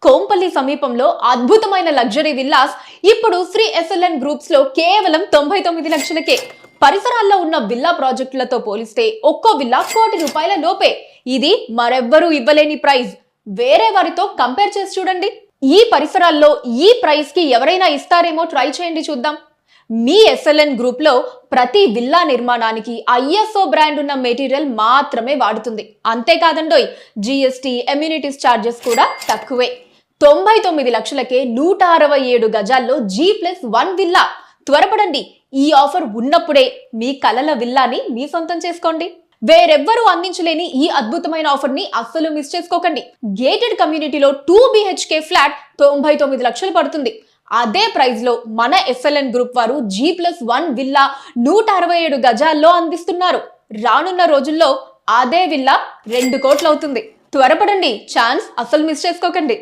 కోంపల్లి సమీపంలో అద్భుతమైన luxury villas ఇప్పుడు శ్రీ ఎస్ఎల్ఎన్ గ్రూప్స్ లో కేవలం 99 లక్షలకే. పరిసరాల్లో ఉన్న విల్లా ప్రాజెక్టులతో పోలిస్తే ఒక్కో విల్లా ₹1,00,00,000 లోపే. ఇది మరెవ్వరూ ఇవ్వలేని ప్రైస్. వేరే వారితో కంపేర్ చేసి చూడండి. ఈ పరిసరాల్లో ఈ ప్రైస్ కి ఎవరైనా ఇస్తారేమో ట్రై చేయండి చూద్దాం. మీ ఎస్ఎల్ఎన్ గ్రూప్ లో ప్రతి విల్లా నిర్మాణానికి ఐఎస్ఓ బ్రాండ్ ఉన్న మెటీరియల్ మాత్రమే వాడుతుంది. అంతేకాదండోయ్, జిఎస్టీ, ఎమ్యూనిటీస్ చార్జెస్ కూడా తక్కువే. 99 లక్షలకే 167 గజాల్లో G+1 విల్లా. త్వరపడండి, ఈ ఆఫర్ ఉన్నప్పుడే మీ కలల విల్లాని మీ సొంతం చేసుకోండి. వేరెవ్వరూ అందించలేని ఈ అద్భుతమైన ఆఫర్ ని అస్సలు మిస్ చేసుకోకండి. గేటెడ్ కమ్యూనిటీలో 2 BHK ఫ్లాట్ 99 లక్షలు పడుతుంది. అదే ప్రైస్ లో మన ఎస్ఎల్ఎన్ గ్రూప్ వారు G+1 విల్లా 167 గజాల్లో అందిస్తున్నారు. రానున్న రోజుల్లో అదే విల్లా 2 కోట్లు అవుతుంది. త్వరపడండి, ఛాన్స్ అస్సలు మిస్ చేసుకోకండి.